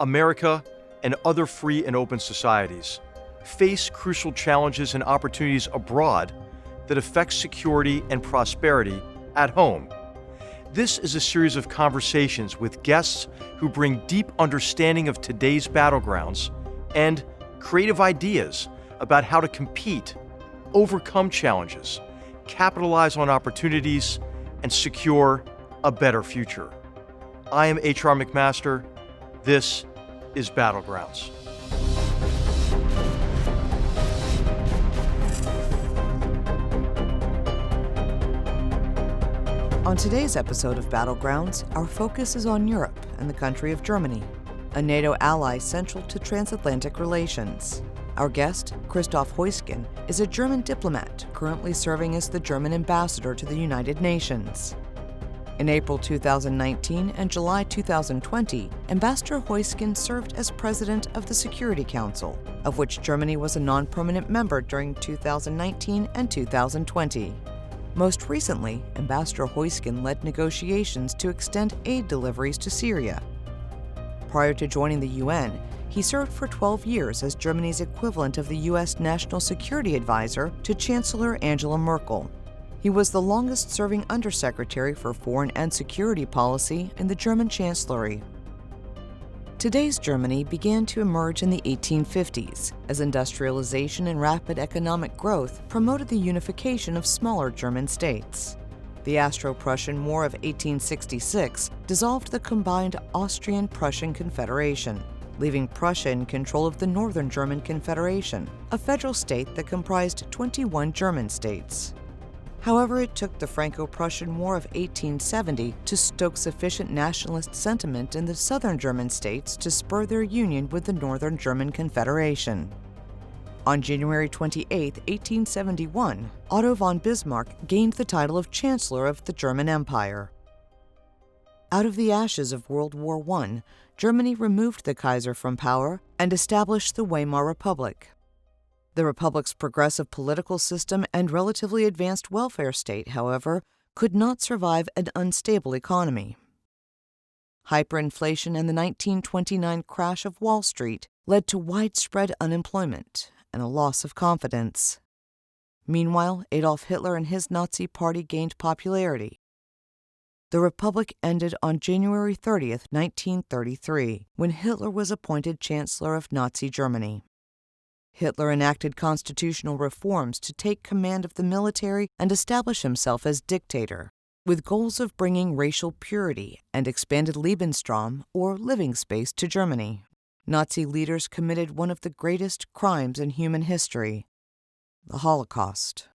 America and other free and open societies face crucial challenges and opportunities abroad that affect security and prosperity at home. This is a series of conversations with guests who bring deep understanding of today's battlegrounds and creative ideas about how to compete, overcome challenges, capitalize on opportunities, and secure a better future. I am H.R. McMaster. This is Battlegrounds. On today's episode of Battlegrounds, our focus is on Europe and the country of Germany, a NATO ally central to transatlantic relations. Our guest, Christoph Heusgen, is a German diplomat currently serving as the German ambassador to the United Nations. In April 2019 and July 2020, Ambassador Heusgen served as president of the Security Council, of which Germany was a non-permanent member during 2019 and 2020. Most recently, Ambassador Heusgen led negotiations to extend aid deliveries to Syria. Prior to joining the UN, he served for 12 years as Germany's equivalent of the U.S. National Security Advisor to Chancellor Angela Merkel. He was the longest-serving Undersecretary for Foreign and Security Policy in the German Chancellery. Today's Germany began to emerge in the 1850s as industrialization and rapid economic growth promoted the unification of smaller German states. The Austro-Prussian War of 1866 dissolved the combined Austrian-Prussian Confederation, leaving Prussia in control of the Northern German Confederation, a federal state that comprised 21 German states. However, it took the Franco-Prussian War of 1870 to stoke sufficient nationalist sentiment in the southern German states to spur their union with the Northern German Confederation. On January 28, 1871, Otto von Bismarck gained the title of Chancellor of the German Empire. Out of the ashes of World War I, Germany removed the Kaiser from power and established the Weimar Republic. The Republic's progressive political system and relatively advanced welfare state, however, could not survive an unstable economy. Hyperinflation and the 1929 crash of Wall Street led to widespread unemployment and a loss of confidence. Meanwhile, Adolf Hitler and his Nazi Party gained popularity. The Republic ended on January 30, 1933, when Hitler was appointed Chancellor of Nazi Germany. Hitler enacted constitutional reforms to take command of the military and establish himself as dictator, with goals of bringing racial purity and expanded Lebensraum, or living space, to Germany. Nazi leaders committed one of the greatest crimes in human history, the Holocaust.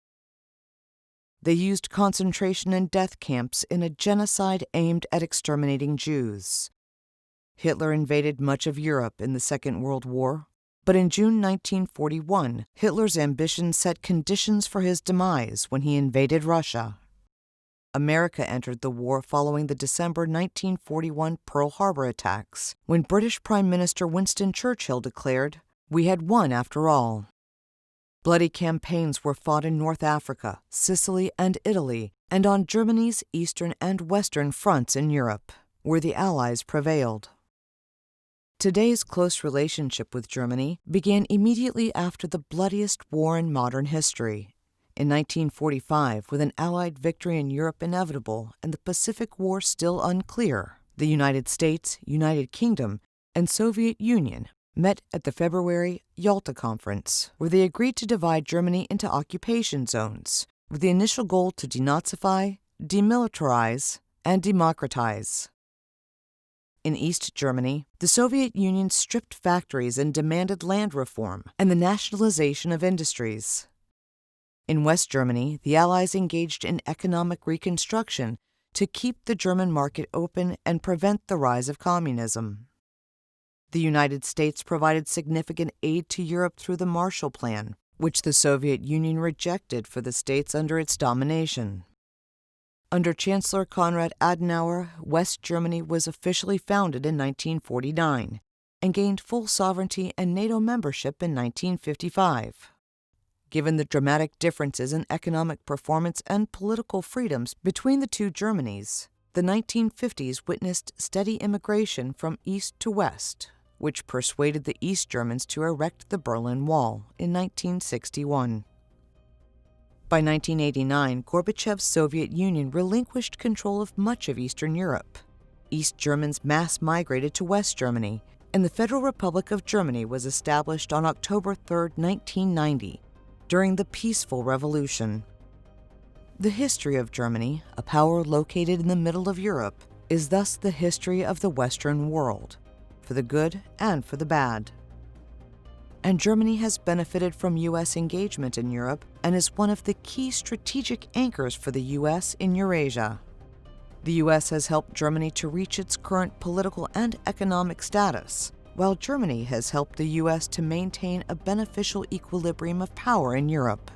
They used concentration and death camps in a genocide aimed at exterminating Jews. Hitler invaded much of Europe in the Second World War, but in June 1941, Hitler's ambition set conditions for his demise when he invaded Russia. America entered the war following the December 1941 Pearl Harbor attacks, when British Prime Minister Winston Churchill declared, "We had won after all." Bloody campaigns were fought in North Africa, Sicily, and Italy, and on Germany's eastern and western fronts in Europe, where the Allies prevailed. Today's close relationship with Germany began immediately after the bloodiest war in modern history. In 1945, with an Allied victory in Europe inevitable and the Pacific War still unclear, the United States, United Kingdom, and Soviet Union met at the February Yalta Conference, where they agreed to divide Germany into occupation zones, with the initial goal to denazify, demilitarize, and democratize. In East Germany, the Soviet Union stripped factories and demanded land reform and the nationalization of industries. In West Germany, the Allies engaged in economic reconstruction to keep the German market open and prevent the rise of communism. The United States provided significant aid to Europe through the Marshall Plan, which the Soviet Union rejected for the states under its domination. Under Chancellor Konrad Adenauer, West Germany was officially founded in 1949 and gained full sovereignty and NATO membership in 1955. Given the dramatic differences in economic performance and political freedoms between the two Germanys, The 1950s witnessed steady immigration from east to west, which persuaded the East Germans to erect the Berlin Wall in 1961. By 1989, Gorbachev's Soviet Union relinquished control of much of Eastern Europe. East Germans mass migrated to West Germany, and the Federal Republic of Germany was established on October 3, 1990, during the Peaceful Revolution. The history of Germany, a power located in the middle of Europe, is thus the history of the Western world, for the good and for the bad. And Germany has benefited from U.S. engagement in Europe and is one of the key strategic anchors for the U.S. in Eurasia. The U.S. has helped Germany to reach its current political and economic status, while Germany has helped the U.S. to maintain a beneficial equilibrium of power in Europe.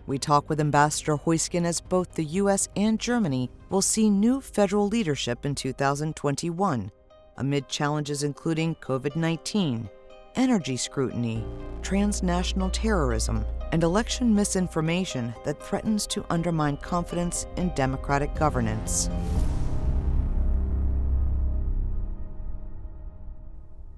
We talk with Ambassador Heusgen as both the U.S. and Germany will see new federal leadership in 2021, amid challenges including COVID-19, energy scrutiny, transnational terrorism, and election misinformation that threatens to undermine confidence in democratic governance.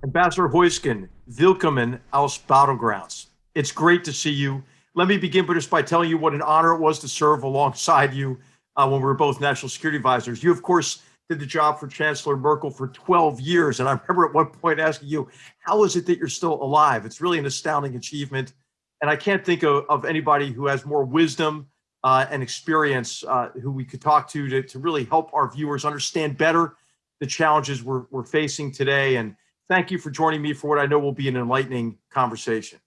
Ambassador Heusgen, willkommen aus Battlegrounds. It's great to see you. Let me begin just by telling you what an honor it was to serve alongside you when we were both national security advisors. You, of course, did the job for Chancellor Merkel for 12 years. And I remember at one point asking you, how is it that you're still alive? It's really an astounding achievement. And I can't think of anybody who has more wisdom and experience who we could talk to really help our viewers understand better the challenges we're facing today. And thank you for joining me for what I know will be an enlightening conversation.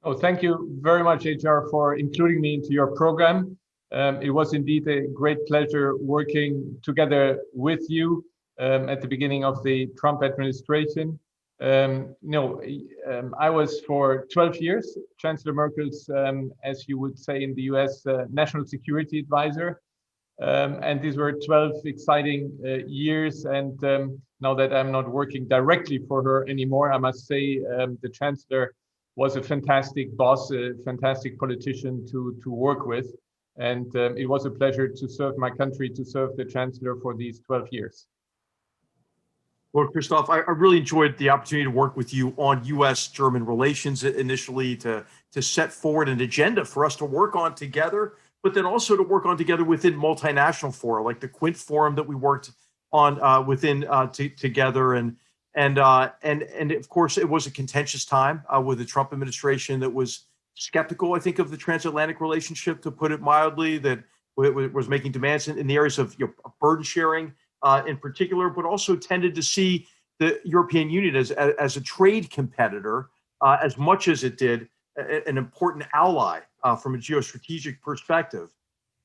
Oh, thank you very much, HR, for including me into your program. It was indeed a great pleasure working together with you at the beginning of the Trump administration. I was for 12 years Chancellor Merkel's, as you would say in the US, national security advisor. And these were 12 exciting years. And now that I'm not working directly for her anymore, I must say the Chancellor was a fantastic boss, a fantastic politician to work with. And it was a pleasure to serve my country, to serve the Chancellor for these 12 years. Well, Christoph, I really enjoyed the opportunity to work with you on U.S.-German relations initially to set forward an agenda for us to work on together, but then also to work on together within multinational fora, like the Quint Forum that we worked on within together. And of course, it was a contentious time with the Trump administration that was skeptical, I think, of the transatlantic relationship, to put it mildly, that was making demands in the areas of burden sharing in particular, but also tended to see the European Union as a trade competitor as much as it did an important ally from a geostrategic perspective.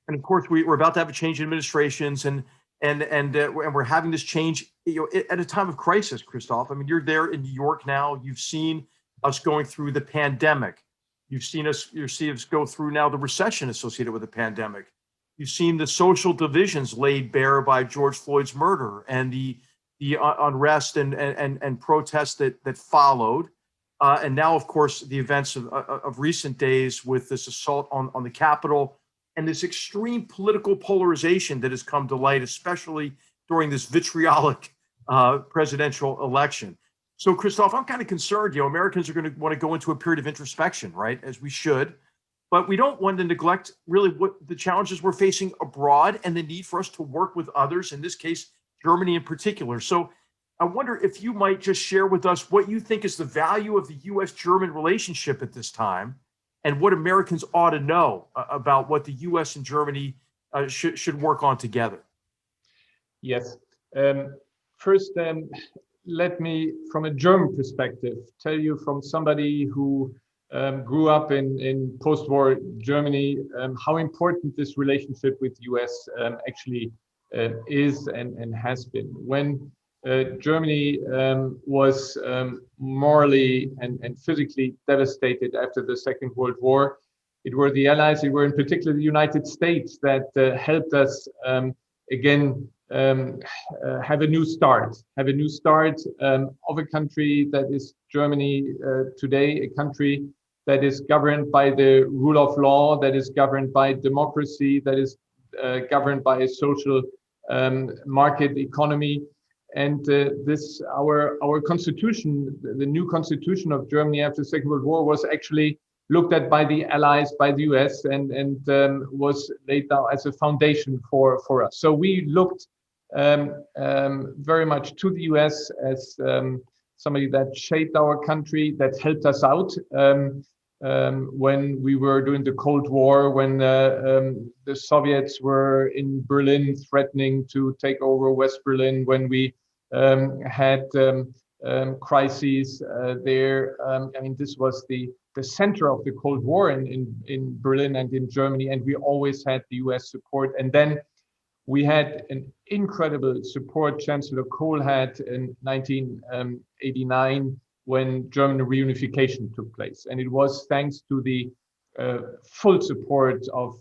And of course, we're about to have a change in administrations, and we're having this change at a time of crisis, Christoph. I mean, you're there in New York now. You've seen us going through the pandemic. You see us go through now the recession associated with the pandemic. You've seen the social divisions laid bare by George Floyd's murder and the unrest and protests that followed. And now, of course, the events of recent days with this assault on the Capitol and this extreme political polarization that has come to light, especially during this vitriolic presidential election. So, Christoph, I'm kind of concerned. Americans are going to want to go into a period of introspection, right, as we should. But we don't want to neglect really what the challenges we're facing abroad and the need for us to work with others, in this case, Germany in particular. So I wonder if you might just share with us what you think is the value of the U.S.-German relationship at this time, and what Americans ought to know about what the U.S. and Germany should work on together. Yes. First, let me, from a German perspective, tell you from somebody who grew up in post-war Germany, how important this relationship with the US actually is and has been. When Germany was morally and physically devastated after the Second World War, it were the Allies, it were in particular the United States that helped us again have a new start of a country that is Germany today, a country that is governed by the rule of law, that is governed by democracy, that is governed by a social market economy. And our constitution, the new constitution of Germany after the Second World War, was actually looked at by the Allies, by the US, and was laid down as a foundation for us. So we looked very much to the US as somebody that shaped our country, that helped us out when we were doing the Cold War, when the Soviets were in Berlin threatening to take over West Berlin, when we had crises there. I mean, this was the center of the Cold War in Berlin and in Germany, and we always had the US support. And then we had an incredible support Chancellor Kohl had in 1989 when German reunification took place. And it was thanks to the full support of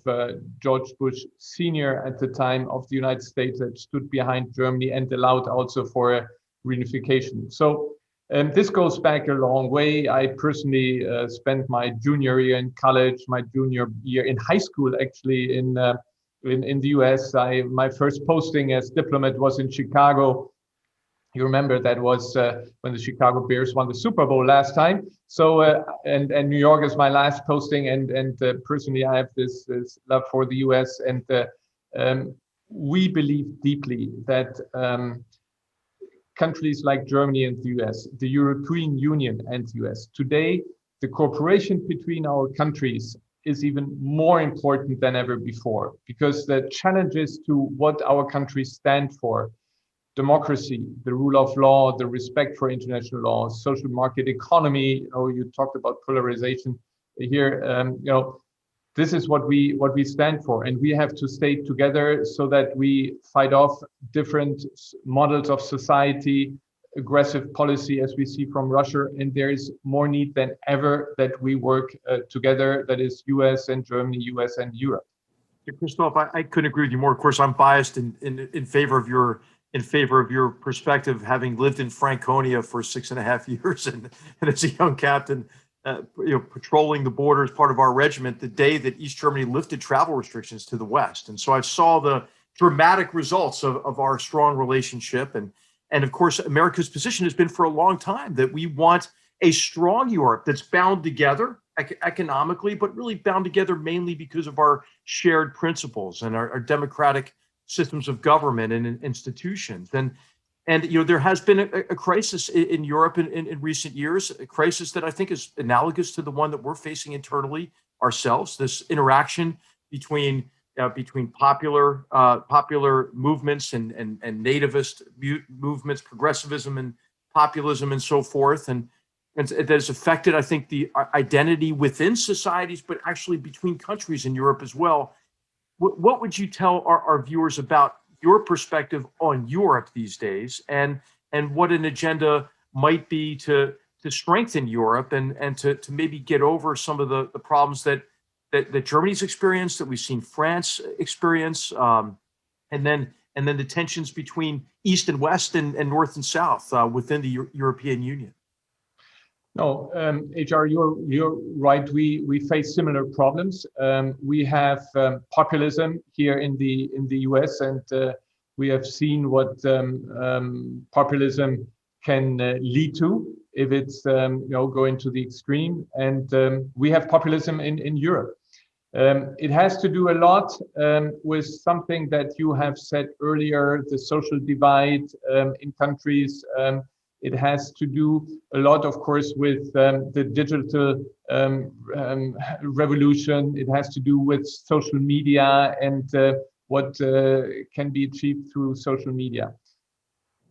George Bush Sr. at the time of the United States that stood behind Germany and allowed also for a reunification. So this goes back a long way. I personally spent my junior year in college, my junior year in high school, actually in the US. My first posting as diplomat was in Chicago. You remember that was when the Chicago Bears won the Super Bowl last time. So and New York is my last posting, and personally I have this love for the US, and we believe deeply that countries like Germany and the US, the European Union and the US, today the cooperation between our countries is even more important than ever before, because the challenges to what our countries stand for, democracy, the rule of law, the respect for international law, social market economy, you talked about polarization here, this is what we stand for, and we have to stay together so that we fight off different models of society, aggressive policy as we see from Russia, and there is more need than ever that we work together, that is US and Germany, US and Europe. Christoph, I couldn't agree with you more. Of course, I'm biased in favor of your perspective, having lived in Franconia for 6.5 years and as a young captain, patrolling the border as part of our regiment the day that East Germany lifted travel restrictions to the West. And so I saw the dramatic results of our strong relationship. And of course, America's position has been for a long time that we want a strong Europe that's bound together economically, but really bound together mainly because of our shared principles and our democratic systems of government and institutions. And there has been a crisis in Europe in recent years, a crisis that I think is analogous to the one that we're facing internally ourselves. This interaction between popular movements and nativist movements, progressivism and populism and so forth, and that has affected, I think, the identity within societies, but actually between countries in Europe as well. What would you tell our viewers about your perspective on Europe these days, and what an agenda might be to strengthen Europe and to maybe get over some of the problems that Germany's experienced, that we've seen France experience, and then the tensions between East and West and North and South within the European Union? No, HR, you're right. We face similar problems. We have populism here in the US, and we have seen what populism can lead to if it's going to the extreme. And we have populism in Europe. It has to do a lot with something that you have said earlier: the social divide in countries. It has to do a lot, of course, with the digital revolution. It has to do with social media and what can be achieved through social media.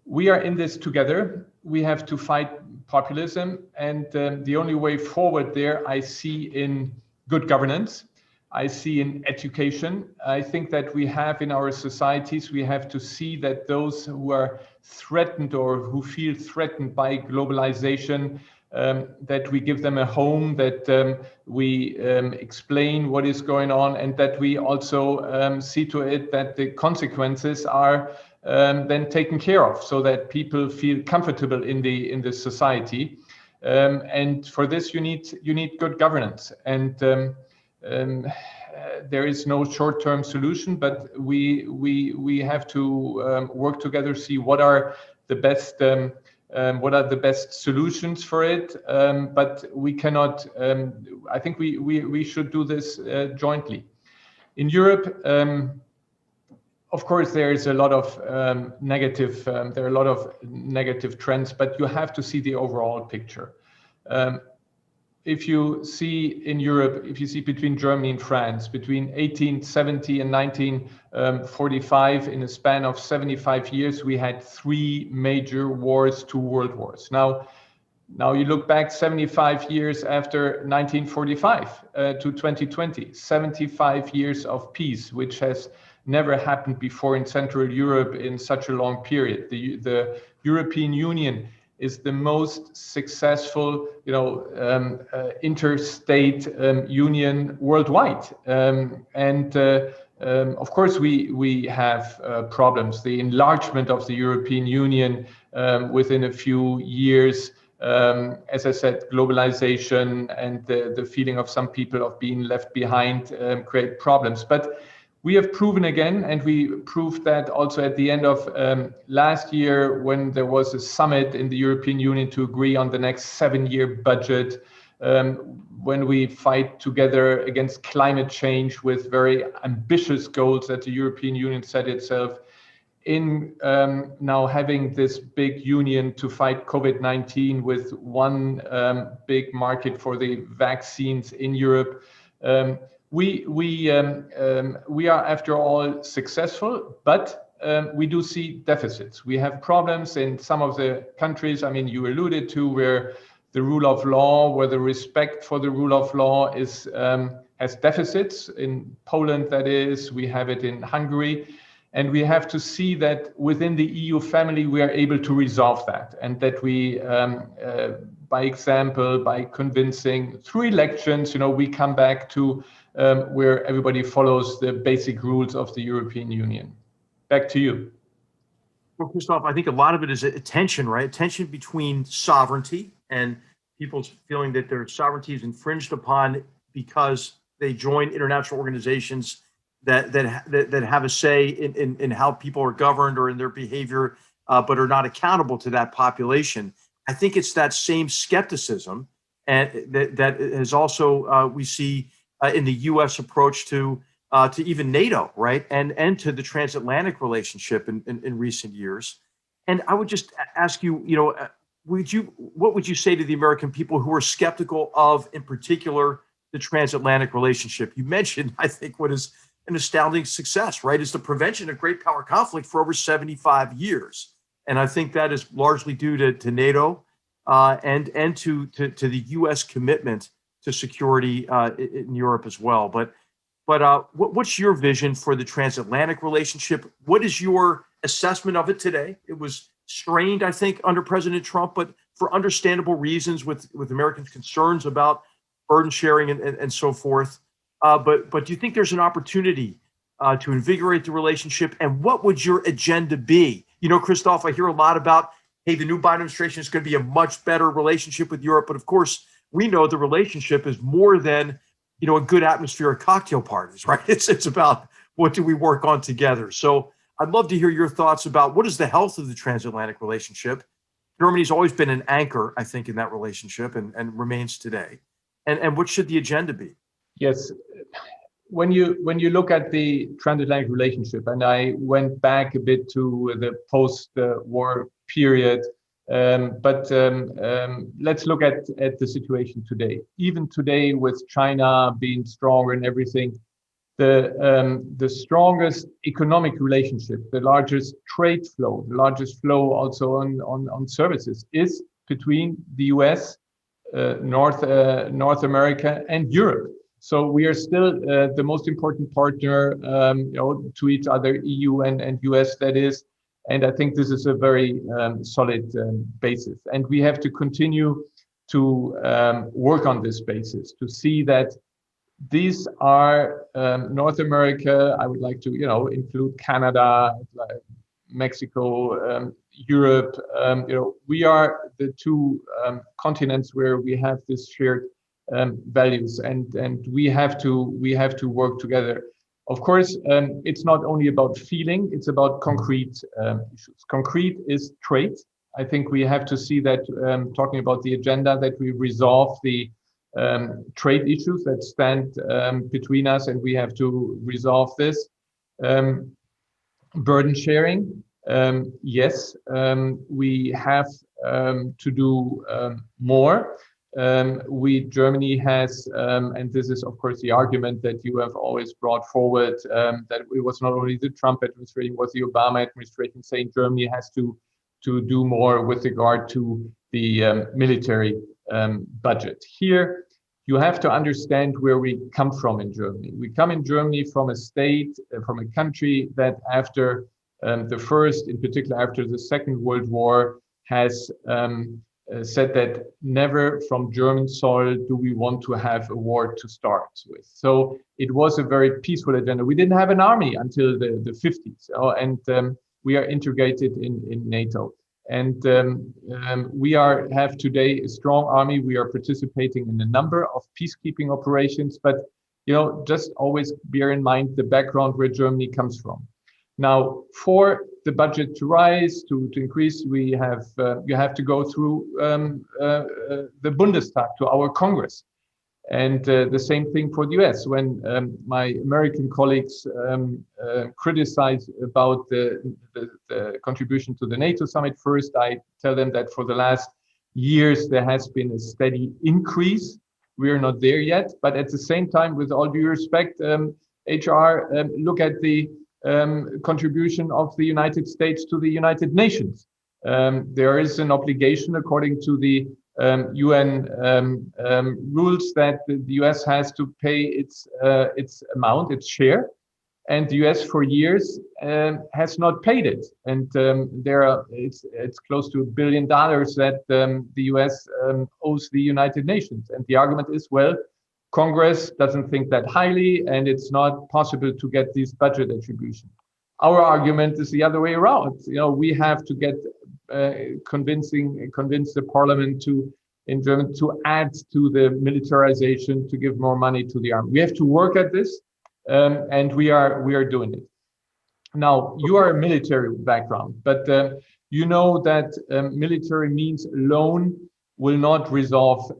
We are in this together. We have to fight populism. And the only way forward there I see in good governance. I see in education. I think that we have in our societies, we have to see that those who are threatened or who feel threatened by globalization, that we give them a home, that we explain what is going on, and that we also see to it that the consequences are then taken care of, so that people feel comfortable in the society. And for this, you need good governance. And there is no short-term solution, but we have to work together, see what are the best solutions for it. But we cannot. I think we should do this jointly. In Europe, of course, there is a lot of negative. There are a lot of negative trends, but you have to see the overall picture. If you see in Europe, if you see between Germany and France, between 1870 and 1945, in a span of 75 years, we had 3 major wars, 2 world wars. Now you look back 75 years after 1945 to 2020, 75 years of peace, which has never happened before in Central Europe in such a long period. The European Union is the most successful, interstate union worldwide. Of course, we have problems. The enlargement of the European Union within a few years, as I said, globalization and the feeling of some people of being left behind create problems. But we have proven again, and we proved that also at the end of last year when there was a summit in the European Union to agree on the next 7-year budget, when we fight together against climate change with very ambitious goals that the European Union set itself, in now having this big union to fight COVID-19 with one big market for the vaccines in Europe. We are, after all, successful, but we do see deficits. We have problems in some of the countries, I mean, you alluded to, where the rule of law, where the respect for the rule of law is has deficits. In Poland, that is, we have it in Hungary. And we have to see that within the EU family, we are able to resolve that, and that we, by example, by convincing through elections, we come back to where everybody follows the basic rules of the European Union. Back to you. Well, Christoph, I think a lot of it is a tension, right? Tension between sovereignty and people's feeling that their sovereignty is infringed upon because they join international organizations that have a say in how people are governed or in their behavior, but are not accountable to that population. I think it's that same skepticism, and that is also we see in the U.S. approach to even NATO, right, and to the transatlantic relationship in recent years. And I would just ask you, what would you say to the American people who are skeptical of, in particular, the transatlantic relationship? You mentioned, I think, what is an astounding success, right, is the prevention of great power conflict for over 75 years. And I think that is largely due to NATO and to the U.S. commitment to security in Europe as well. But what's your vision for the transatlantic relationship? What is your assessment of it today? It was strained, I think, under President Trump, but for understandable reasons with Americans' concerns about burden sharing and so forth. But do you think there's an opportunity to invigorate the relationship? And what would your agenda be? Christoph, I hear a lot about, hey, the new Biden administration is going to be a much better relationship with Europe. But of course, we know the relationship is more than, a good atmosphere at cocktail parties, right? It's about what do we work on together. So I'd love to hear your thoughts about what is the health of the transatlantic relationship. Germany's always been an anchor, I think, in that relationship and remains today. And what should the agenda be? Yes. When you look at the transatlantic relationship, and I went back a bit to the post-war period, but let's look at the situation today. Even today, with China being stronger and everything, the strongest economic relationship, the largest trade flow, the largest flow also on services is between the U.S., North America, and Europe. So we are still the most important partner, to each other, EU and US, that is. And I think this is a very solid basis. And we have to continue to work on this basis to see that these are North America. I would like to, include Canada, Mexico, Europe. We are the two continents where we have this shared values, and we have to work together. Of course, it's not only about feeling; it's about concrete issues. Concrete is trade. I think we have to see that talking about the agenda, that we resolve the trade issues that stand between us, and we have to resolve this. Burden sharing, yes, we have to do more. Germany has, and this is of course the argument that you have always brought forward, that it was not only the Trump administration, it was the Obama administration saying Germany has to do more with regard to the military budget. Here, you have to understand where we come from in Germany. We come in Germany from a state, from a country that after the first, in particular after the Second World War, has said that never from German soil do we want to have a war to start with. So it was a very peaceful agenda. We didn't have an army until the 50s, and we are integrated in NATO. And we have today a strong army. We are participating in a number of peacekeeping operations, but just always bear in mind the background where Germany comes from. Now, for the budget to rise, to increase, you have to go through the Bundestag, to our Congress. And the same thing for the US. When my American colleagues criticize about the contribution to the NATO summit, first I tell them that for the last years there has been a steady increase. We are not there yet, but at the same time, with all due respect, HR, look at the contribution of the United States to the United Nations. There is an obligation according to the UN rules that the US has to pay its amount, its share, and the US for years has not paid it. And it's close to $1 billion that the US owes the United Nations. And the argument is, well, Congress doesn't think that highly, and it's not possible to get these budget attribution. Our argument is the other way around. We have to get convince the parliament in Germany to add to the militarization, to give more money to the army. We have to work at this, and we are doing it. Now, you are a military background, but you know that military means alone will not resolve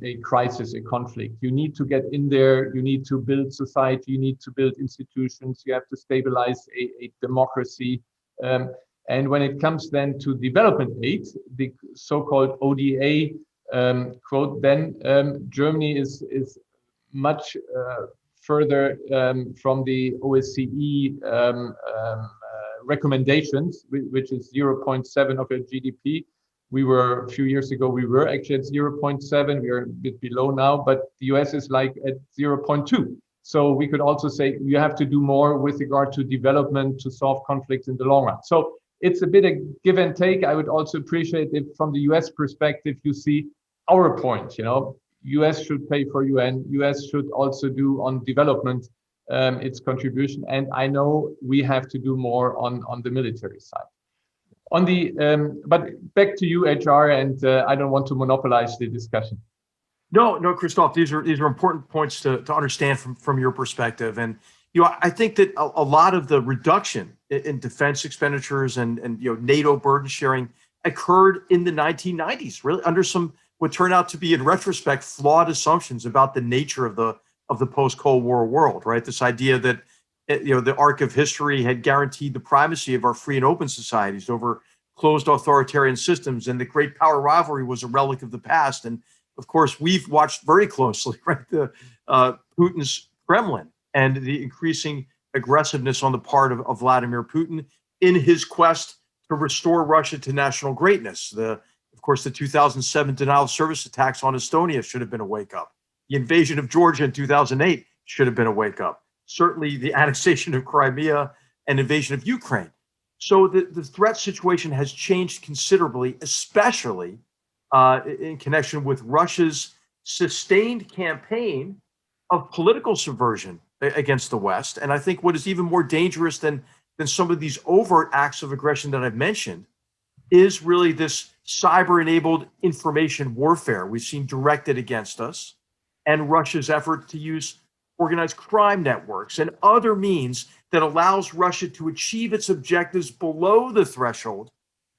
a crisis, a conflict. You need to get in there, you need to build society, you need to build institutions, you have to stabilize a democracy. And when it comes then to development aid, the so-called ODA quote, then Germany is much further from the OSCE recommendations, which is 0.7 of your GDP. A few years ago, we were actually at 0.7. We are a bit below now, but the US is like at 0.2. So we could also say you have to do more with regard to development to solve conflicts in the long run. So it's a bit of give and take. I would also appreciate if from the US perspective, you see our point, US should pay for UN, US should also do on development its contribution. And I know we have to do more on the military side. But back to you, HR, and I don't want to monopolize the discussion. No, Christoph, these are important points to understand from your perspective. And I think that a lot of the reduction in defense expenditures and NATO burden sharing occurred in the 1990s, really under some what turned out to be, in retrospect, flawed assumptions about the nature of the post-Cold War world. Right, this idea that the arc of history had guaranteed the primacy of our free and open societies over closed authoritarian systems, and the great power rivalry was a relic of the past. And of course, we've watched very closely, right, Putin's Kremlin and the increasing aggressiveness on the part of Vladimir Putin in his quest to restore Russia to national greatness. Of course, the 2007 denial of service attacks on Estonia should have been a wake-up. The invasion of Georgia in 2008 should have been a wake-up. Certainly the annexation of Crimea and invasion of Ukraine. So the threat situation has changed considerably, especially in connection with Russia's sustained campaign of political subversion against the West. And I think what is even more dangerous than some of these overt acts of aggression that I've mentioned is really this cyber-enabled information warfare we've seen directed against us. and Russia's effort to use organized crime networks and other means that allows Russia to achieve its objectives below the threshold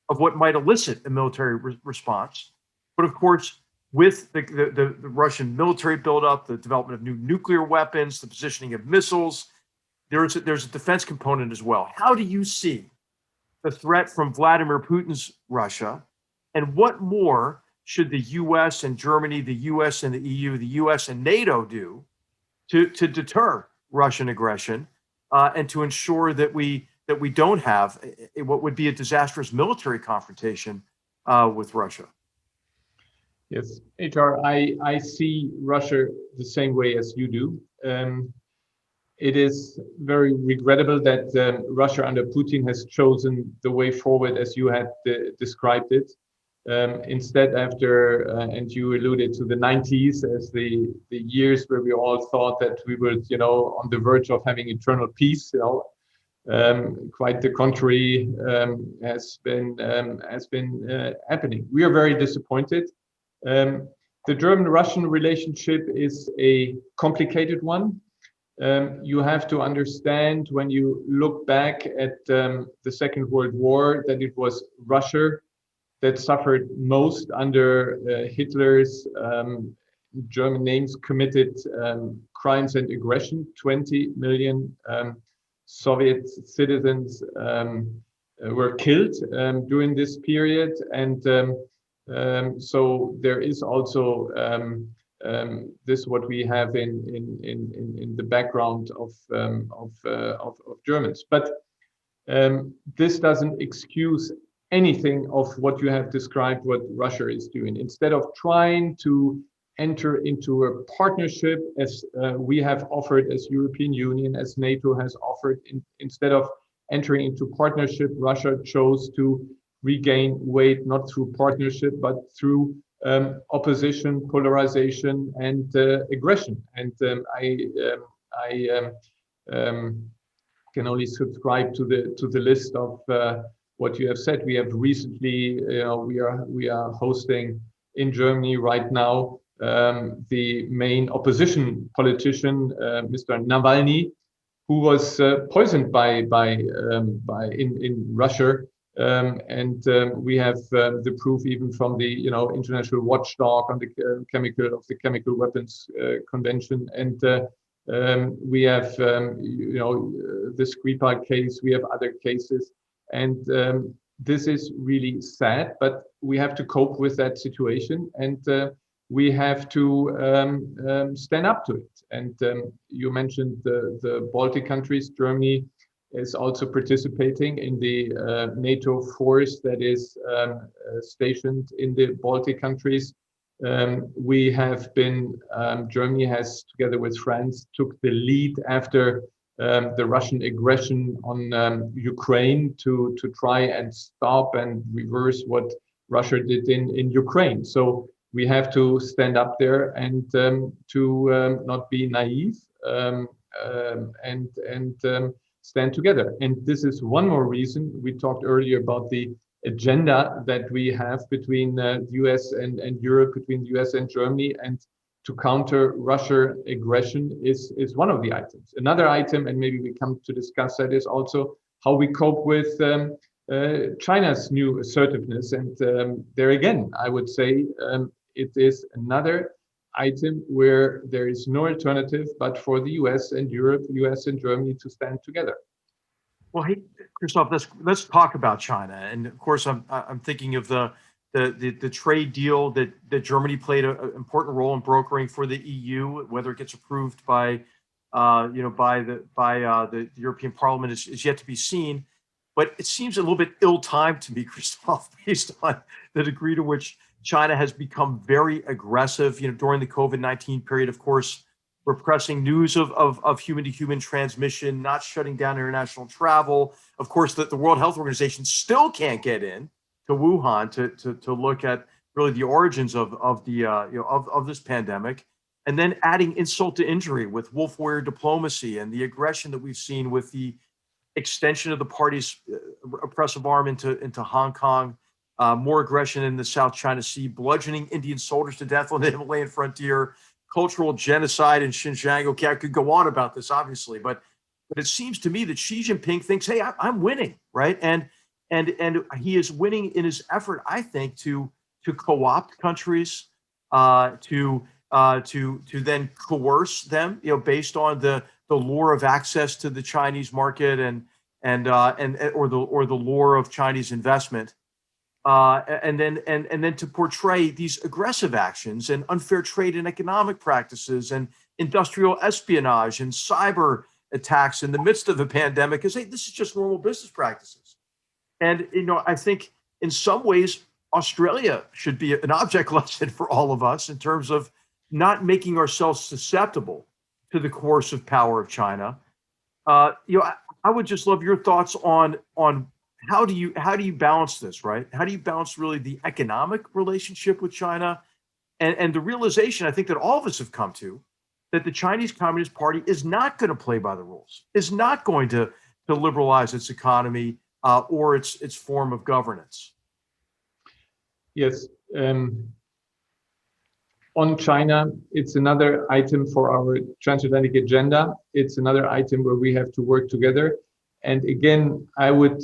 of what might elicit a military response. But of course, with the Russian military buildup, the development of new nuclear weapons, the positioning of missiles, there's a defense component as well. How do you see the threat from Vladimir Putin's Russia, and what more should the U.S. and Germany, the U.S. and the EU, the U.S. and NATO do to deter Russian aggression and to ensure that we don't have what would be a disastrous military confrontation with Russia? Yes, HR, I see Russia the same way as you do. It is very regrettable that Russia under Putin has chosen the way forward as you had described it. Instead, after, and you alluded to the 90s as the years where we all thought that we were, on the verge of having eternal peace, quite the contrary has been happening. We are very disappointed. The German-Russian relationship is a complicated one. You have to understand when you look back at the Second World War that it was Russia that suffered most under Hitler's German names committed crimes and aggression. 20 million Soviet citizens were killed during this period, and so there is also this what we have in the background of Germans, but this doesn't excuse anything of what you have described what Russia is doing. Instead of trying to enter into a partnership as we have offered as European Union, as NATO has offered, instead of entering into partnership, Russia chose to regain weight not through partnership but through opposition, polarization, and aggression. And I can only subscribe to the list of what you have said. We have recently, we are hosting in Germany right now the main opposition politician, Mr. Navalny, who was poisoned in Russia. And we have the proof even from the international watchdog on the chemical weapons convention, and we have the Skripal case. We have other cases, and this is really sad. But we have to cope with that situation, and we have to stand up to it. And you mentioned the Baltic countries. Germany is also participating in the NATO force that is stationed in the Baltic countries. We have been, Germany has, together with France, took the lead after the Russian aggression on Ukraine to try and stop and reverse what Russia did in Ukraine. So we have to stand up there and to not be naive and stand together. And this is one more reason. We talked earlier about the agenda that we have between the US and Europe, between the US and Germany, and to counter Russia aggression is one of the items. Another item, and maybe we come to discuss that, is also how we cope with China's new assertiveness. And there again, I would say it is another item where there is no alternative but for the US and Europe, US and Germany to stand together. Well, hey, Christoph, let's talk about China. And of course, I'm thinking of the trade deal that Germany played an important role in brokering for the EU. Whether it gets approved by the European Parliament is yet to be seen. But it seems a little bit ill-timed to me, Christoph, based on the degree to which China has become very aggressive, during the COVID-19 period, of course, repressing news of human-to-human transmission, not shutting down international travel. Of course, the World Health Organization still can't get in to Wuhan to look at really the origins of this pandemic, and then adding insult to injury with wolf warrior diplomacy and the aggression that we've seen with the extension of the party's oppressive arm into Hong Kong. More aggression in the South China Sea, bludgeoning Indian soldiers to death on the Himalayan frontier, cultural genocide in Xinjiang. Okay, I could go on about this, obviously, but it seems to me that Xi Jinping thinks, hey, I'm winning, right? And he is winning in his effort, I think, to co-opt countries, to then coerce them, based on the lure of access to the Chinese market or the lure of Chinese investment, and then to portray these aggressive actions and unfair trade and economic practices and industrial espionage and cyber attacks in the midst of a pandemic as, hey, this is just normal business practices. And I think in some ways Australia should be an object lesson for all of us in terms of not making ourselves susceptible to the coercive power of China. I would just love your thoughts on how do you balance this, right? How do you balance really the economic relationship with China and the realization I think that all of us have come to that the Chinese Communist Party is not going to play by the rules, is not going to liberalize its economy or its form of governance. Yes. On China, it's another item for our transatlantic agenda. It's another item where we have to work together. And again, I would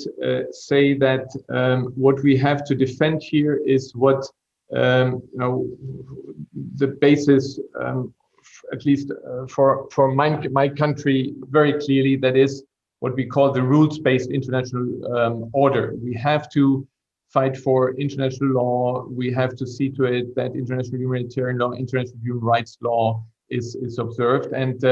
say that what we have to defend here is what the basis, at least for my country, very clearly, that is what we call the rules-based international order. We have to fight for international law. We have to see to it that international humanitarian law, international human rights law is observed. And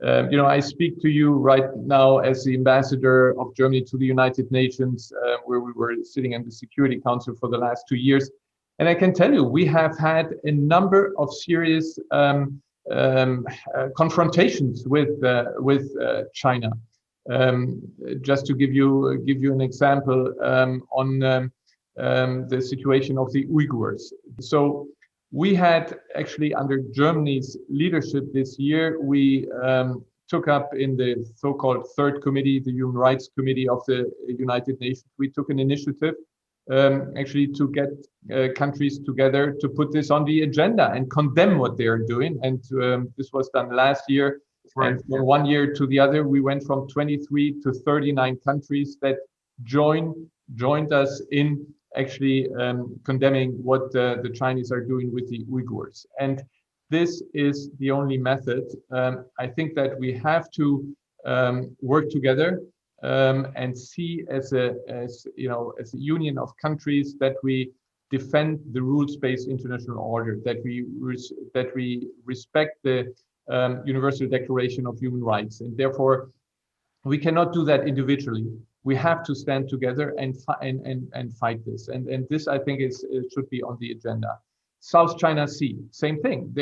I speak to you right now as the ambassador of Germany to the United Nations, where we were sitting in the Security Council for the last 2 years. And I can tell you, we have had a number of serious confrontations with China. Just to give you an example on the situation of the Uyghurs. So we had actually under Germany's leadership this year, we took up in the so-called Third Committee, the Human Rights Committee of the United Nations, we took an initiative actually to get countries together to put this on the agenda and condemn what they are doing. And this was done last year. Right. And from 1 year to the other, we went from 23 to 39 countries that joined us in actually condemning what the Chinese are doing with the Uyghurs. And this is the only method. I think that we have to work together and see as a union of countries that we defend the rules-based international order, that we respect the Universal Declaration of Human Rights, and therefore we cannot do that individually. We have to stand together and fight this. And this, I think, should be on the agenda. South China Sea, same thing.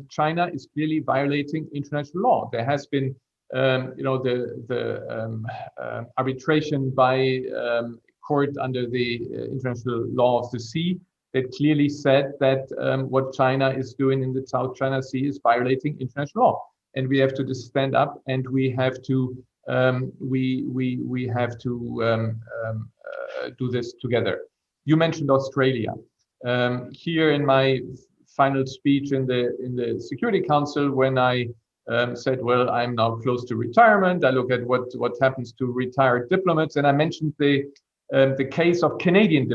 China is clearly violating international law. There has been, arbitration by court under the international law of the sea that clearly said that what China is doing in the South China Sea is violating international law, and we have to just stand up and we have to do this together. You mentioned Australia. Here in my final speech in the Security Council, when I said, well, I'm now close to retirement, I look at what happens to retired diplomats, and I mentioned the case of a Canadian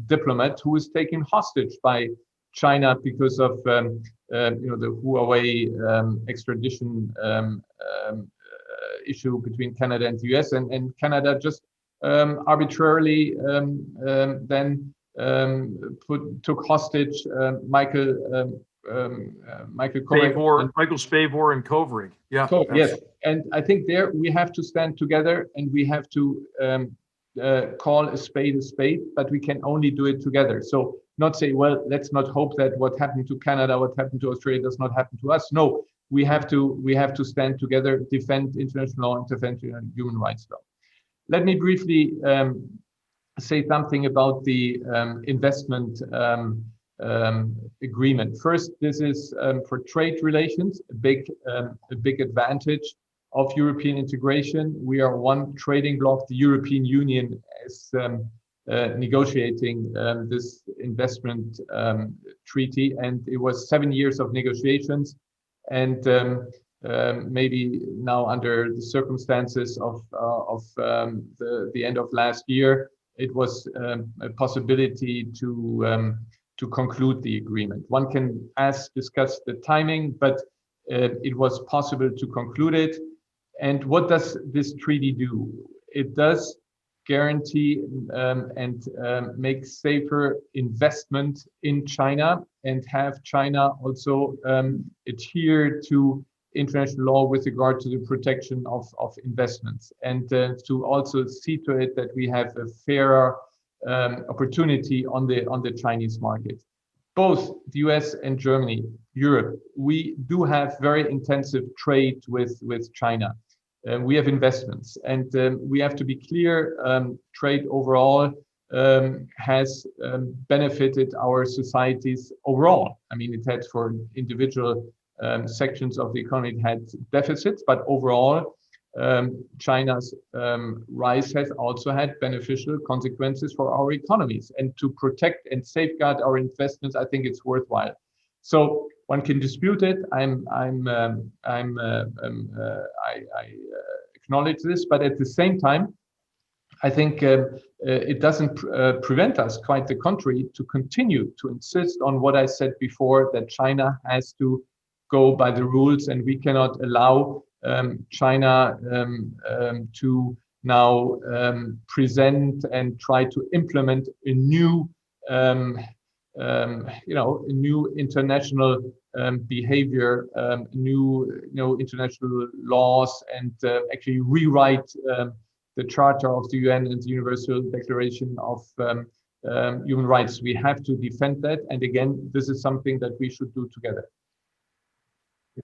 diplomat who was taken hostage by China because of the Huawei extradition issue between Canada and the US, and Canada just arbitrarily then took hostage Michael Spavor and Kovrig. Yeah. Yes, and I think there we have to stand together and we have to call a spade, but we can only do it together. So not say, well, let's not hope that what happened to Canada, what happened to Australia does not happen to us. No, we have to stand together, defend international law, and defend human rights law. Let me briefly say something about the investment agreement. First, this is for trade relations, a big advantage of European integration. We are one trading bloc. The European Union is negotiating this investment treaty, and it was 7 years of negotiations. And maybe now under the circumstances of the end of last year, it was a possibility to conclude the agreement. One can discuss the timing, but it was possible to conclude it. And what does this treaty do? It does guarantee and make safer investment in China, and have China also adhere to international law with regard to the protection of investments, and to also see to it that we have a fairer opportunity on the Chinese market. Both the US and Germany, Europe, we do have very intensive trade with China. We have investments, and we have to be clear, trade overall has benefited our societies overall. I mean, it had for individual sections of the economy, it had deficits, but overall, China's rise has also had beneficial consequences for our economies. And to protect and safeguard our investments, I think it's worthwhile. So one can dispute it. I acknowledge this, but at the same time, I think it doesn't prevent us, quite the contrary, to continue to insist on what I said before, that China has to go by the rules, and we cannot allow China to now present and try to implement a new a new international behavior, new international laws, and actually rewrite the Charter of the UN and the Universal Declaration of Human Rights. We have to defend that, and again, this is something that we should do together.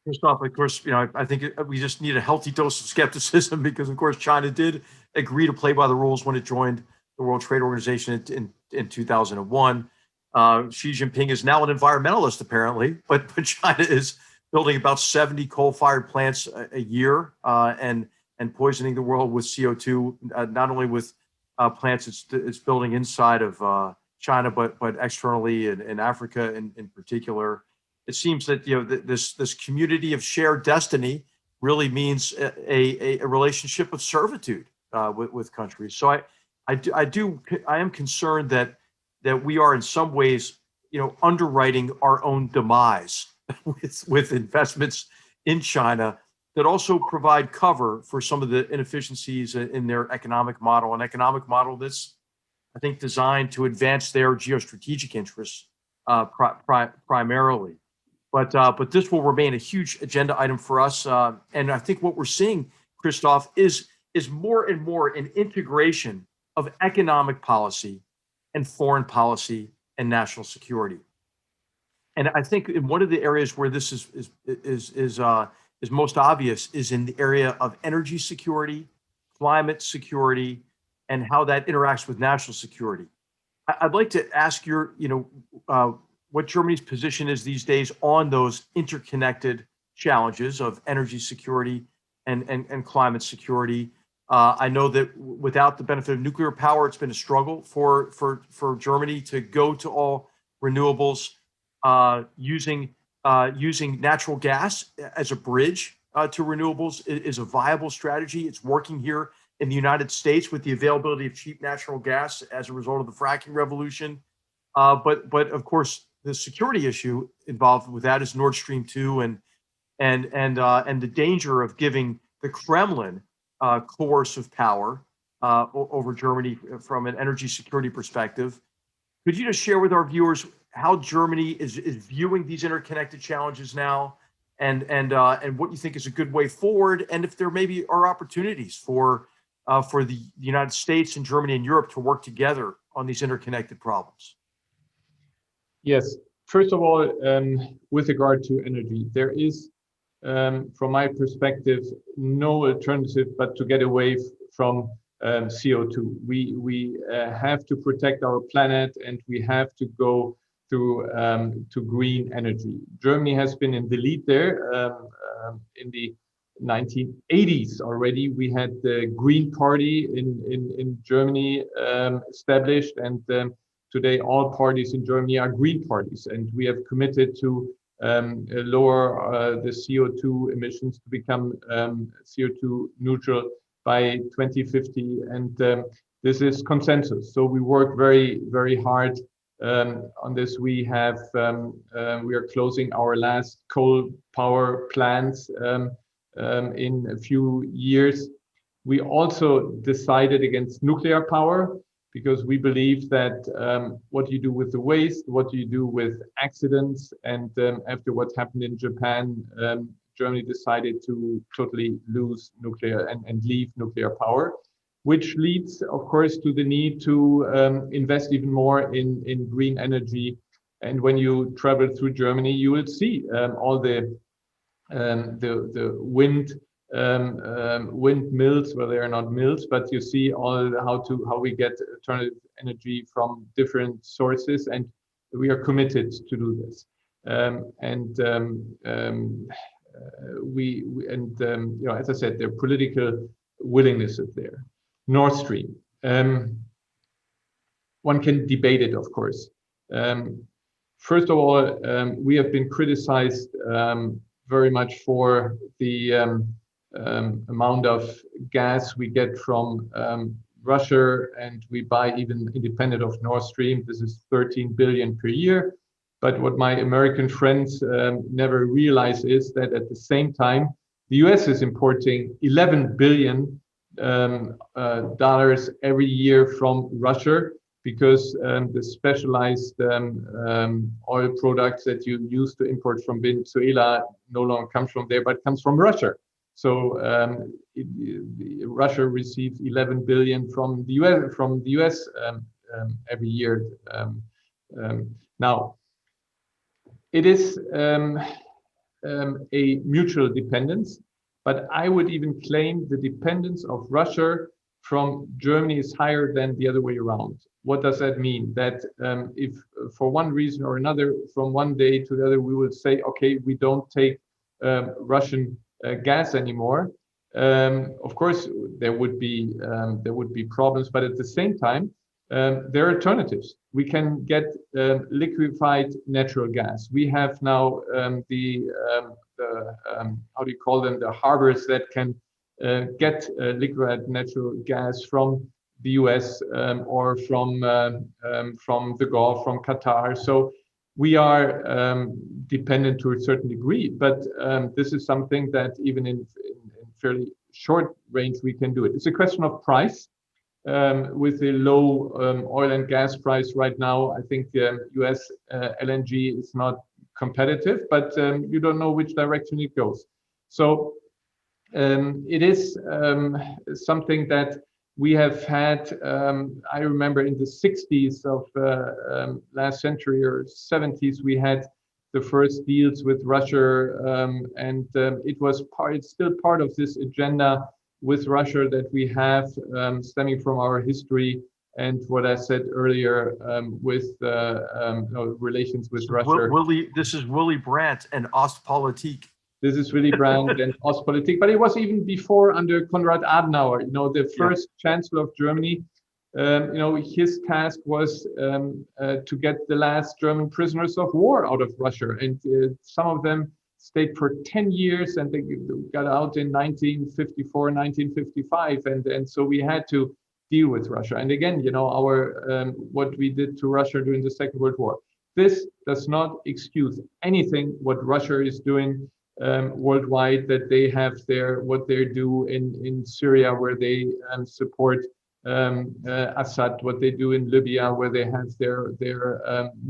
Christoph, of course, I think we just need a healthy dose of skepticism, because, of course, China did agree to play by the rules when it joined the World Trade Organization in 2001. Xi Jinping is now an environmentalist, apparently, but China is building about 70 coal-fired plants a year and poisoning the world with CO2, not only with plants it's building inside of China, but externally in Africa in particular. It seems that this community of shared destiny really means a relationship of servitude with countries. So I am concerned that we are in some ways, underwriting our own demise with investments in China that also provide cover for some of the inefficiencies in their economic model, an economic model that's, I think, designed to advance their geostrategic interests primarily. But this will remain a huge agenda item for us. And I think what we're seeing, Christoph, is more and more an integration of economic policy and foreign policy and national security. And I think in one of the areas where this is most obvious is in the area of energy security, climate security, and how that interacts with national security. I'd like to ask what Germany's position is these days on those interconnected challenges of energy security and climate security. I know that without the benefit of nuclear power, it's been a struggle for Germany to go to all renewables, using natural gas as a bridge to renewables is a viable strategy. It's working here in the United States with the availability of cheap natural gas as a result of the fracking revolution. But of course, the security issue involved with that is Nord Stream 2 and the danger of giving the Kremlin coercive power over Germany from an energy security perspective. Could you just share with our viewers how Germany is viewing these interconnected challenges now, and what you think is a good way forward, and if there maybe are opportunities for the United States and Germany and Europe to work together on these interconnected problems? Yes. First of all, with regard to energy, there is, from my perspective, no alternative but to get away from CO2. We have to protect our planet, and we have to go to green energy. Germany has been in the lead there. In the 1980s already, we had the Green Party in Germany established, and today all parties in Germany are green parties, and we have committed to lower the CO2 emissions to become CO2 neutral by 2050, and this is consensus. So we work very, very hard on this. We are closing our last coal power plants in a few years. We also decided against nuclear power because we believe that what you do with the waste, what you do with accidents, and after what happened in Japan, Germany decided to totally lose nuclear and leave nuclear power, which leads, of course, to the need to invest even more in green energy. And when you travel through Germany, you will see all the windmills, well, they are not mills, but you see all how we get alternative energy from different sources, and we are committed to do this. As I said, the political willingness is there. Nord Stream. One can debate it, of course. First of all, we have been criticized very much for the amount of gas we get from Russia, and we buy even independent of Nord Stream. This is 13 billion per year. But what my American friends never realize is that at the same time, the US is importing $11 billion dollars every year from Russia, because the specialized oil products that you used to import from Venezuela no longer comes from there, but comes from Russia. So Russia receives 11 billion from the US every year. Now, it is a mutual dependence, but I would even claim the dependence of Russia from Germany is higher than the other way around. What does that mean? That if for one reason or another, from one day to the other, we will say, okay, we don't take Russian gas anymore. Of course, there would be problems, but at the same time, there are alternatives. We can get liquefied natural gas. We have now the how do you call them? The harbors that can get liquefied natural gas from the US or from the Gulf, from Qatar. So we are dependent to a certain degree, but this is something that even in fairly short range we can do it. It's a question of price. With the low oil and gas price right now, I think US LNG is not competitive, but you don't know which direction it goes. So it is something that we have had. I remember in the 60s of last century or 70s, we had the first deals with Russia, and it's still part of this agenda with Russia that we have, stemming from our history and what I said earlier with relations with Russia. This is Willy Brandt and Ostpolitik. This is Willy Brandt and Ostpolitik, but it was even before under Konrad Adenauer. The first Chancellor of Germany. His task was to get the last German prisoners of war out of Russia, and some of them stayed for 10 years, and they got out in 1954, 1955, and so we had to deal with Russia. And again, our what we did to Russia during the Second World War. This does not excuse anything what Russia is doing worldwide, that they have what they do in Syria, where they support Assad, what they do in Libya, where they have their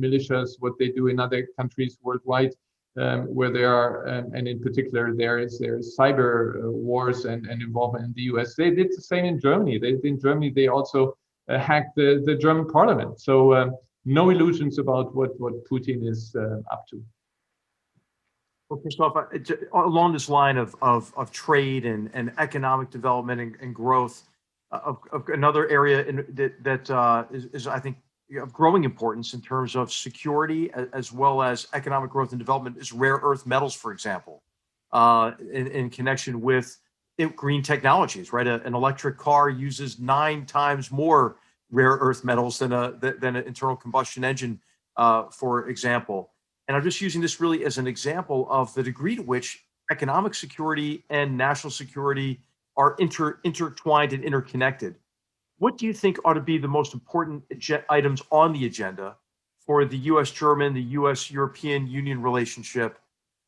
militias, what they do in other countries worldwide, where they are, and in particular there is cyber wars and involvement in the US. They did the same in Germany. In Germany they also hacked the German parliament. So no illusions about what Putin is up to. Well, Christoph, along this line of trade and economic development and growth, of another area that is I think of growing importance in terms of security as well as economic growth and development is rare earth metals, for example, in connection with green technologies, right? An electric car uses 9 times more rare earth metals than an internal combustion engine, for example. And I'm just using this really as an example of the degree to which economic security and national security are intertwined and interconnected. What do you think ought to be the most important items on the agenda for the U.S. German, the U.S. European Union relationship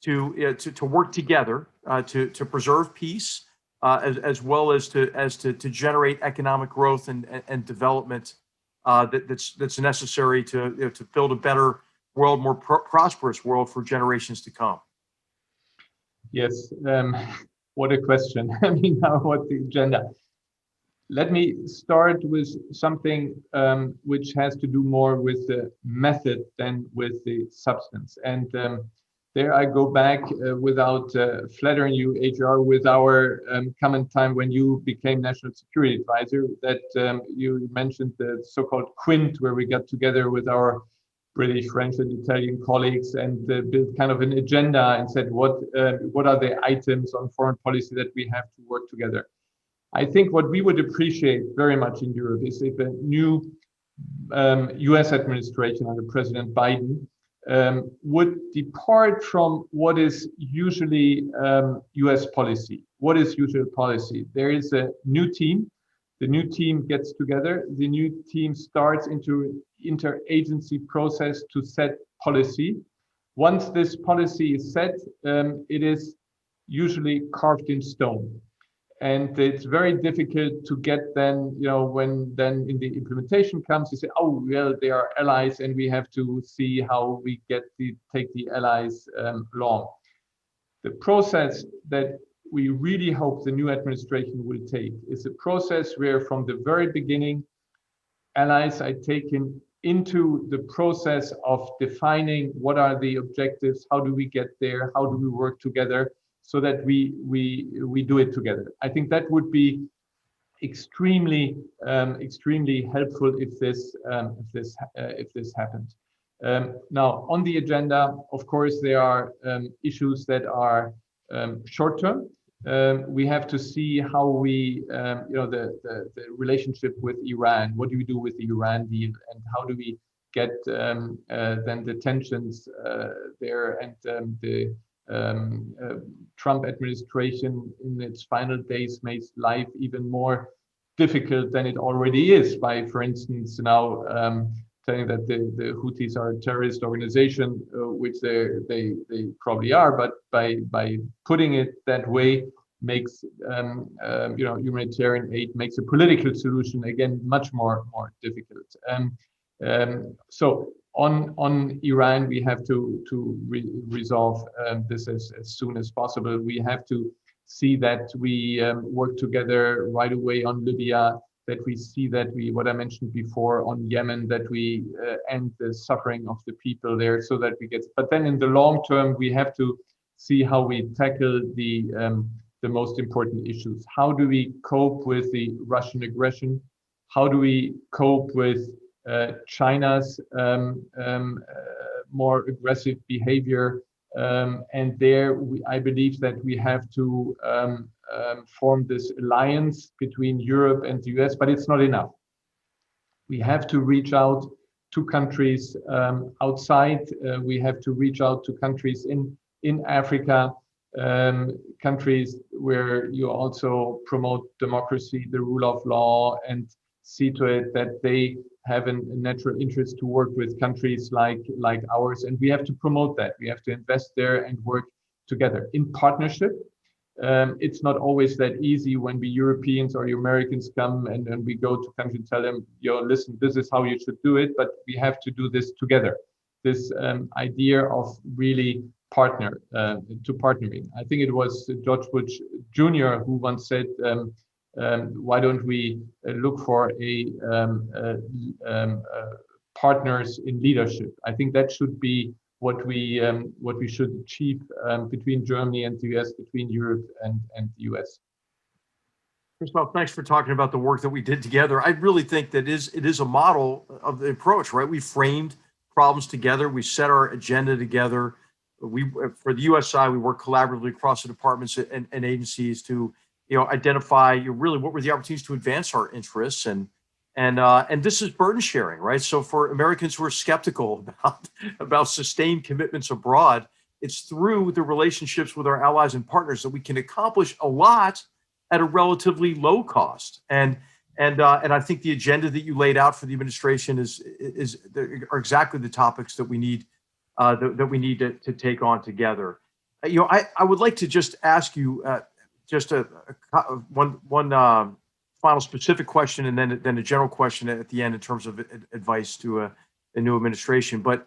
to work together to preserve peace, as well as to generate economic growth and development that's necessary to build a better world, more prosperous world for generations to come? Yes, what a question. I mean, now what's the agenda? Let me start with something which has to do more with the method than with the substance. And there I go back without flattering you, HR, with our common time when you became National Security Advisor, that you mentioned the so-called Quint, where we got together with our British, French, and Italian colleagues and built kind of an agenda and said, what are the items on foreign policy that we have to work together? I think what we would appreciate very much in Europe is if a new US administration under President Biden would depart from what is usually US policy. What is usual policy? There is a new team. The new team gets together. The new team starts into interagency process to set policy. Once this policy is set, it is usually carved in stone. And it's very difficult to get then, when then in the implementation comes, you say, oh, well, they are allies and we have to see how we take the allies along. The process that we really hope the new administration will take is a process where from the very beginning, allies are taken into the process of defining what are the objectives, how do we get there, how do we work together, so that we do it together. I think that would be extremely helpful if this happened. Now on the agenda, of course, there are issues that are short term. We have to see how we, the relationship with Iran. What do we do with the Iran deal, and how do we get then the tensions there, and the Trump administration in its final days makes life even more difficult than it already is by, for instance, now telling that the Houthis are a terrorist organization, which they probably are, but by putting it that way makes humanitarian aid, makes a political solution again much more difficult. So on Iran, we have to resolve this as soon as possible. We have to see that we work together right away on Libya, that we see that what I mentioned before on Yemen, that we end the suffering of the people there, so that we get. But then in the long term, we have to see how we tackle the most important issues. How do we cope with the Russian aggression? How do we cope with China's more aggressive behavior? And there, I believe that we have to form this alliance between Europe and the US, but it's not enough. We have to reach out to countries outside. We have to reach out to countries in Africa, countries where you also promote democracy, the rule of law, and see to it that they have a natural interest to work with countries like ours. And we have to promote that. We have to invest there and work together in partnership. It's not always that easy when we Europeans or Americans come and we go to countries and tell them, listen, this is how you should do it, but we have to do this together. This idea of really partnering. I think it was George Bush Jr. who once said, why don't we look for partners in leadership? I think that should be what we should achieve between Germany and the US, between Europe and the US. Christoph, thanks for talking about the work that we did together. I really think that it is a model of the approach, right? We framed problems together. We set our agenda together. For the US side, we work collaboratively across the departments and agencies to identify really what were the opportunities to advance our interests. And And this is burden sharing, right? So for Americans who are skeptical about sustained commitments abroad, it's through the relationships with our allies and partners that we can accomplish a lot at a relatively low cost. And I think the agenda that you laid out for the administration are exactly the topics that we need to take on together. I would like to just ask you one final specific question, and then a general question at the end in terms of advice to a new administration. But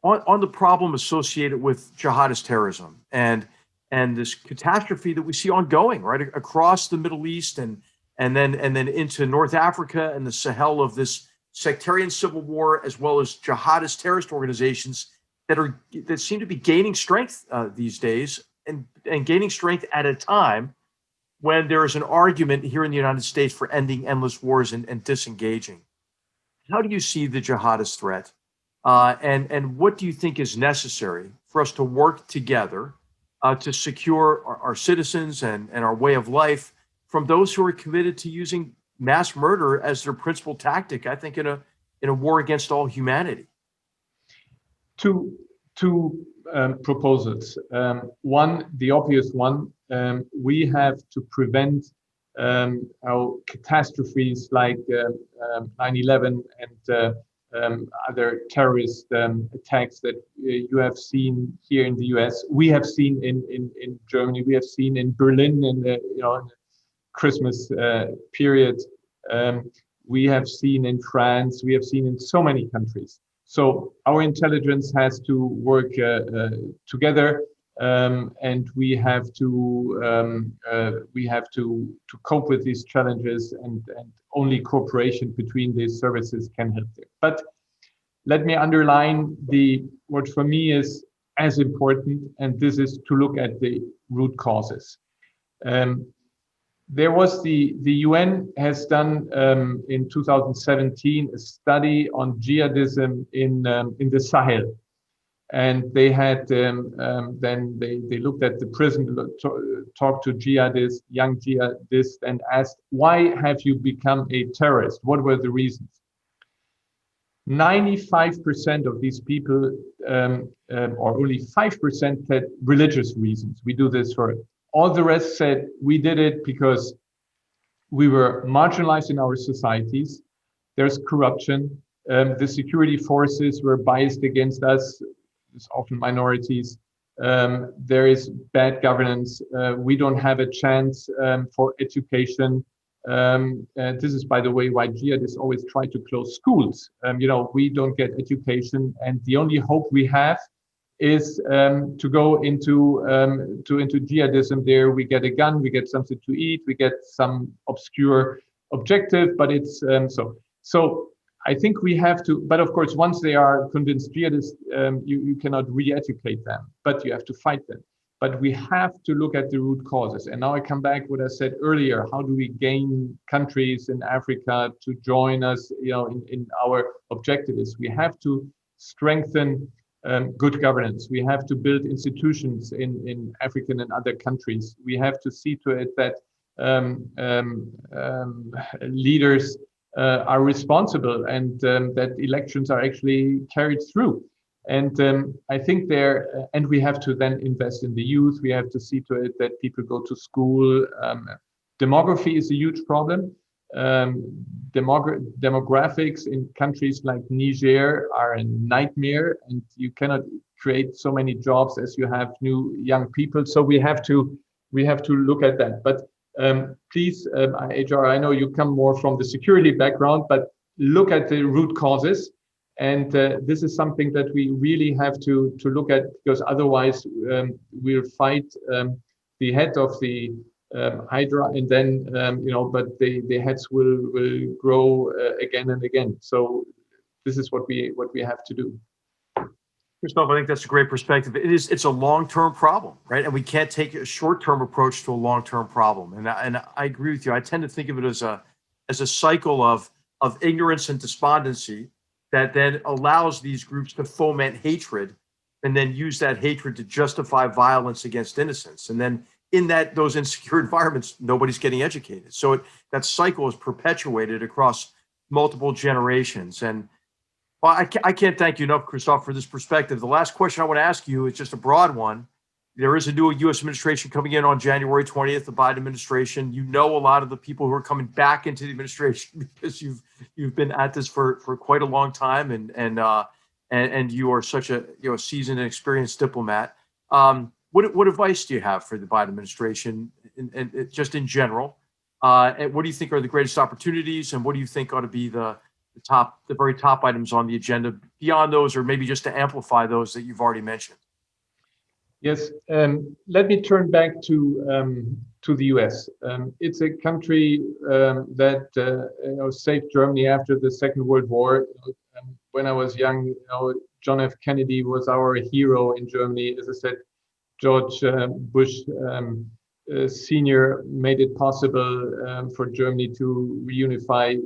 on the problem associated with jihadist terrorism and this catastrophe that we see ongoing right across the Middle East and then into North Africa and the Sahel, of this sectarian civil war, as well as jihadist terrorist organizations that seem to be gaining strength these days, and gaining strength at a time when there is an argument here in the United States for ending endless wars and disengaging. How do you see the jihadist threat? And what do you think is necessary for us to work together to secure our citizens and our way of life from those who are committed to using mass murder as their principal tactic, I think, in a war against all humanity? Two proposals. One, the obvious one, we have to prevent our catastrophes like 9/11 and other terrorist attacks that you have seen here in the U.S. We have seen in Germany. We have seen in Berlin in the Christmas period. We have seen in France. We have seen in so many countries. So our intelligence has to work together, and we have to cope with these challenges, and only cooperation between these services can help there. But let me underline what for me is as important, and this is to look at the root causes. There was the UN has done in 2017 a study on jihadism in the Sahel, and they had then they looked at the prison, talked to jihadists, young jihadists, and asked, why have you become a terrorist? What were the reasons? 95% of these people, or only 5%, said religious reasons. We do this for it. All the rest said we did it because we were marginalized in our societies. There's corruption. The security forces were biased against us. It's often minorities. There is bad governance. We don't have a chance for education. This is, by the way, why jihadists always try to close schools. We don't get education, and the only hope we have is to go into jihadism. There we get a gun, we get something to eat, we get some obscure objective, but it's so I think we have to, but of course, once they are convinced jihadists, you cannot re-educate them, but you have to fight them. But we have to look at the root causes. And now I come back to what I said earlier. How do we gain countries in Africa to join us, in our objectives? We have to strengthen good governance. We have to build institutions in African and other countries. We have to see to it that leaders are responsible, and that elections are actually carried through. And I think and we have to then invest in the youth. We have to see to it that people go to school. Demography is a huge problem. Demographics in countries like Niger are a nightmare, and you cannot create so many jobs as you have new young people. So we have to look at that. But please, HR, I know you come more from the security background, but look at the root causes. And this is something that we really have to look at, because otherwise we'll fight the head of the Hydra, and then but the heads will grow again and again. So this is what we have to do. Christoph, I think that's a great perspective. It's a long-term problem, right? And we can't take a short-term approach to a long-term problem. And I agree with you. I tend to think of it as a cycle of ignorance and despondency that then allows these groups to foment hatred, and then use that hatred to justify violence against innocents. And then in those insecure environments, nobody's getting educated. So that cycle is perpetuated across multiple generations. And well, I can't thank you enough, Christoph, for this perspective. The last question I want to ask you is just a broad one. There is a new U.S. administration coming in on January 20th, the Biden administration. You know a lot of the people who are coming back into the administration because you've been at this for quite a long time, and you are such a seasoned and experienced diplomat. What advice do you have for the Biden administration, and just in general? And what do you think are the greatest opportunities, and what do you think ought to be the very top items on the agenda beyond those, or maybe just to amplify those that you've already mentioned? Yes, let me turn back to the U.S. It's a country that saved Germany after the Second World War. When I was young, John F. Kennedy was our hero in Germany. As I said, George Bush Sr. made it possible for Germany to reunify.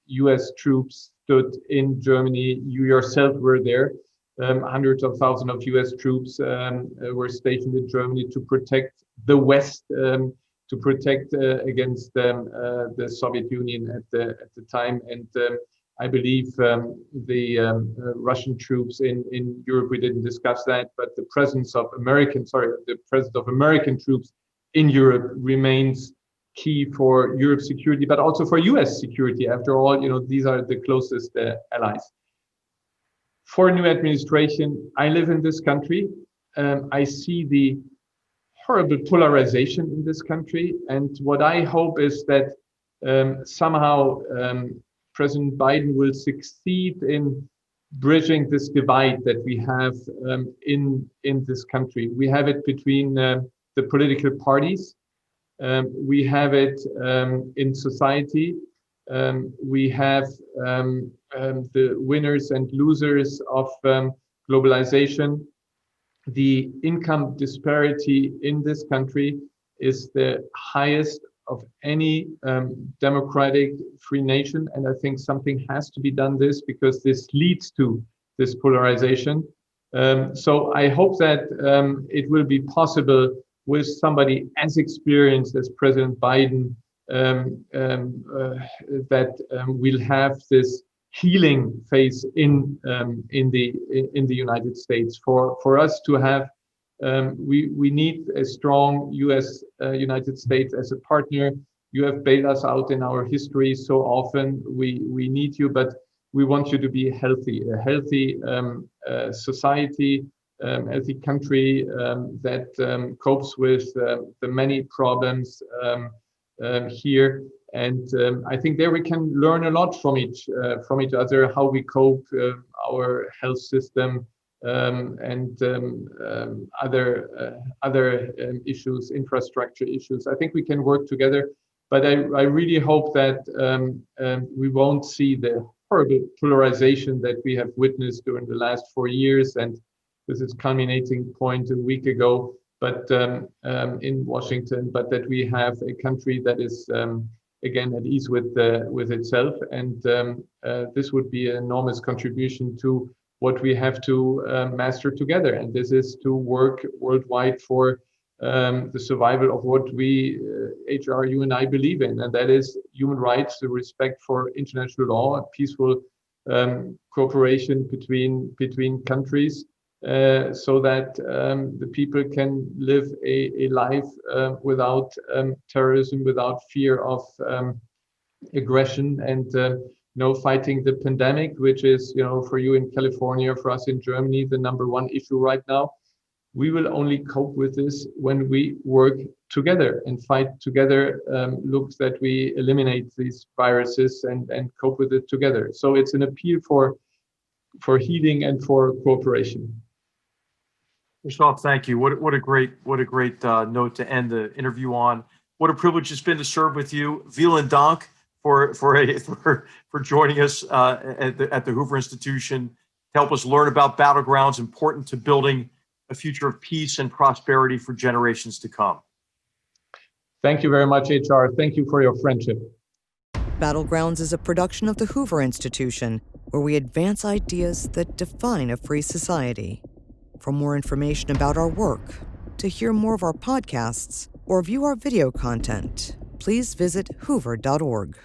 U.S. troops stood in Germany. You yourself were there. Hundreds of thousands of U.S. troops were stationed in Germany to protect the West, to protect against the Soviet Union at the time. And I believe the Russian troops in Europe, we didn't discuss that, but the presence of American troops in Europe remains key for Europe's security, but also for U.S. security. After all, these are the closest allies. For a new administration, I live in this country. I see the horrible polarization in this country. And what I hope is that somehow President Biden will succeed in bridging this divide that we have in this country. We have it between the political parties. We have it in society. We have the winners and losers of globalization. The income disparity in this country is the highest of any democratic free nation. And I think something has to be done because this leads to this polarization. So I hope that it will be possible with somebody as experienced as President Biden that we'll have this healing phase in the United States. For us to have, we need a strong United States as a partner. You have bailed us out in our history so often. We need you, but we want you to be a healthy society, healthy country that copes with the many problems here. And I think there we can learn a lot from each other, how we cope, our health system, and other issues, infrastructure issues. I think we can work together, but I really hope that we won't see the horrible polarization that we have witnessed during the last 4 years, and this is culminating point a week ago, but in Washington, but that we have a country that is again at ease with itself, and this would be an enormous contribution to what we have to master together, and this is to work worldwide for the survival of what we, HR, you and I believe in, and that is human rights, the respect for international law, peaceful cooperation between countries, so that the people can live a life without terrorism, without fear of aggression, and fighting the pandemic, which is, for you in California, for us in Germany, the #1 issue right now. We will only cope with this when we work together and fight together. Looks that we eliminate these viruses and cope with it together. So it's an appeal for healing and for cooperation. Christoph, thank you. What a great note to end the interview on. What a privilege it's been to serve with you. Vielen Dank for joining us at the Hoover Institution to help us learn about Battlegrounds, important to building a future of peace and prosperity for generations to come. Thank you very much, HR. Thank you for your friendship. Battlegrounds is a production of the Hoover Institution, where we advance ideas that define a free society. For more information about our work, to hear more of our podcasts, or view our video content, please visit hoover.org.